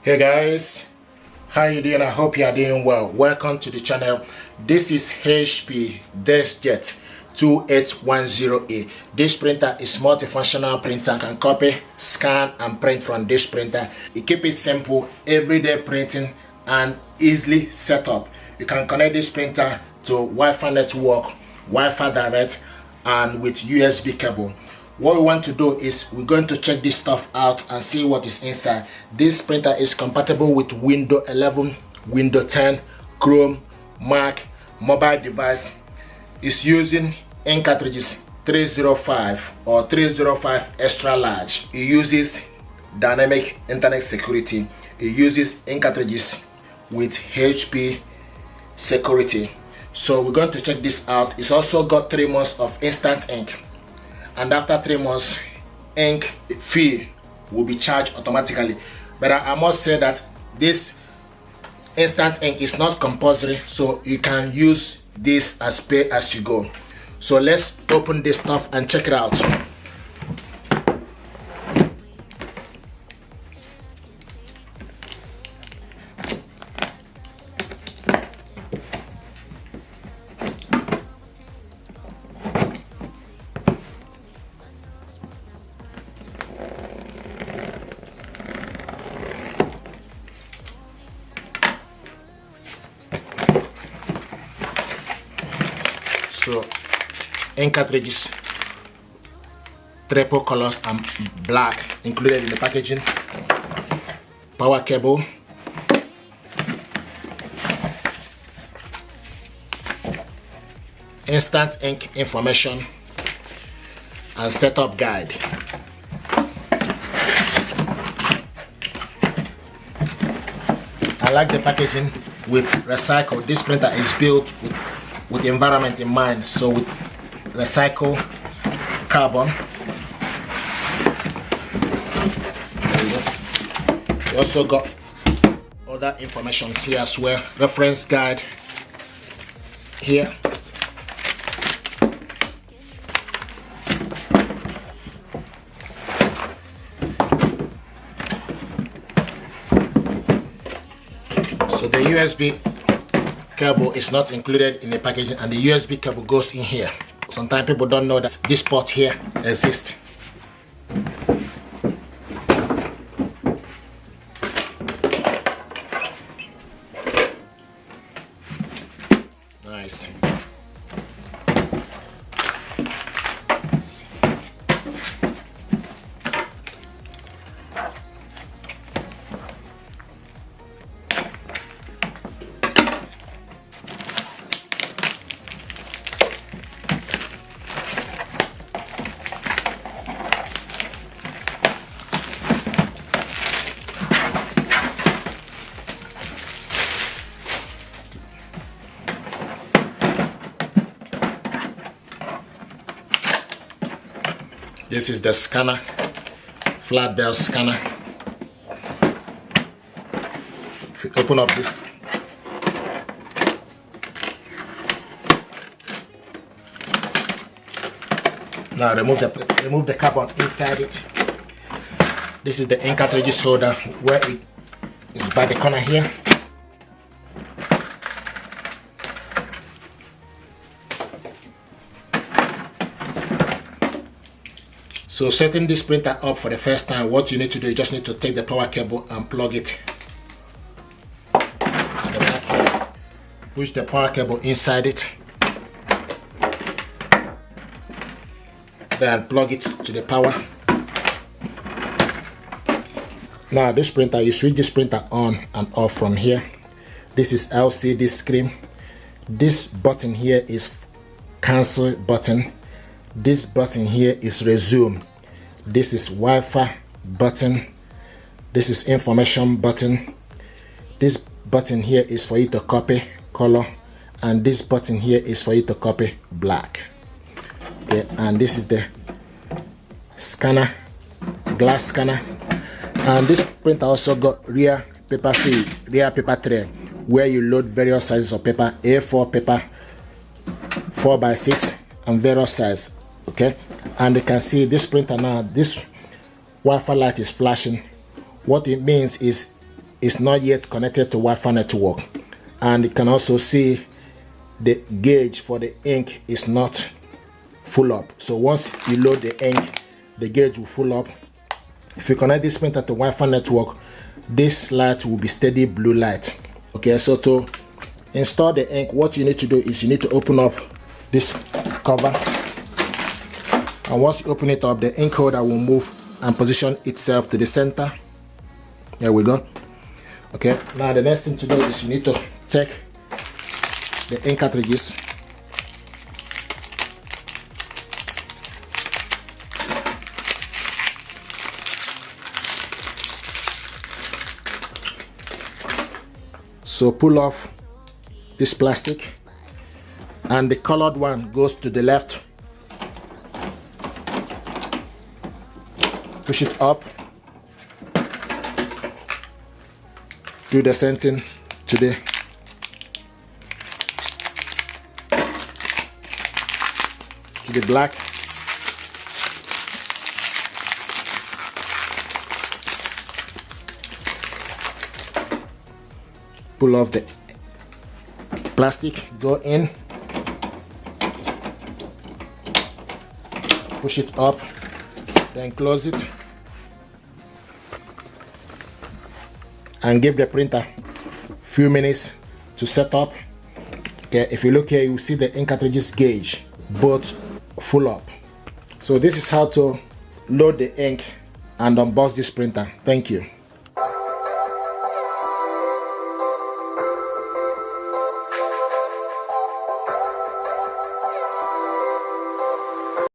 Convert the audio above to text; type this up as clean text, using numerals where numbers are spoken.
Hey guys, how you doing? I hope you are doing well. Welcome to the channel. This is HP DeskJet 2810e. This printer is multifunctional printer, can copy, scan and print from this printer. You keep it simple, everyday printing and easily set up. You can connect this printer to Wi-Fi network, Wi-Fi direct and with USB cable. What we want to do is we're going to check this stuff out and see what is inside. This printer is compatible with Windows 11, Windows 10, Chrome, Mac, mobile device. It's using ink cartridges 305 or 305 extra large. It uses dynamic internet security. It uses ink cartridges with HP security. So we're going to check this out. It's also got 3 months of instant ink. And after 3 months, ink fee will be charged automatically. But I must say that this instant ink is not compulsory, so you can use this as pay as you go. So let's open this stuff and check it out. So ink cartridges, triple colors and black included in the packaging. Power cable, instant ink information and setup guide. I like the packaging with recycle. This printer is built with the environment in mind, so with recycle carbon. We also got other information here as well. Reference guide here. So the USB cable is not included in the packaging, and the USB cable goes in here. Sometimes people don't know that this port here exists. Nice. This is the scanner, flat belt scanner. If you open up this, now remove the carbon inside it. This is the ink cartridges holder where it is by the corner here. So setting this printer up for the first time, what you need to do, you just need to take the power cable and plug it at the back here. Push the power cable inside it, then plug it to the power. Now this printer, you switch this printer on and off from here. This is LCD screen. This button here is cancel button. This button here is resume. This is Wi-Fi button. This is information button. This button here is for you to copy color, and this button here is for you to copy black. Okay, and this is the scanner, glass scanner. And this printer also got rear paper feed, rear paper tray, where you load various sizes of paper, A4 paper, 4x6 and various size. Okay, and you can see this printer now, this Wi-Fi light is flashing. What it means is is not yet connected to Wi-Fi network, and you can also see the gauge for the ink is not full up. So once you load the ink, the gauge will full up. If you connect this printer to Wi-Fi network, this light will be steady blue light. Okay, so to install the ink, what you need to do is you need to open up this cover, and once you open it up, the ink holder will move and position itself to the center. There we go. Okay, now the next thing to do is you need to take the ink cartridges, so pull off this plastic, and the colored one goes to the left. Push it up, do the same thing to the black. Pull off the plastic, go in, push it up, then close it, and give the printer a few minutes to set up. Okay, if you look here, you see the ink cartridges gauge both full up. So this is how to load the ink and unbox this printer. Thank you.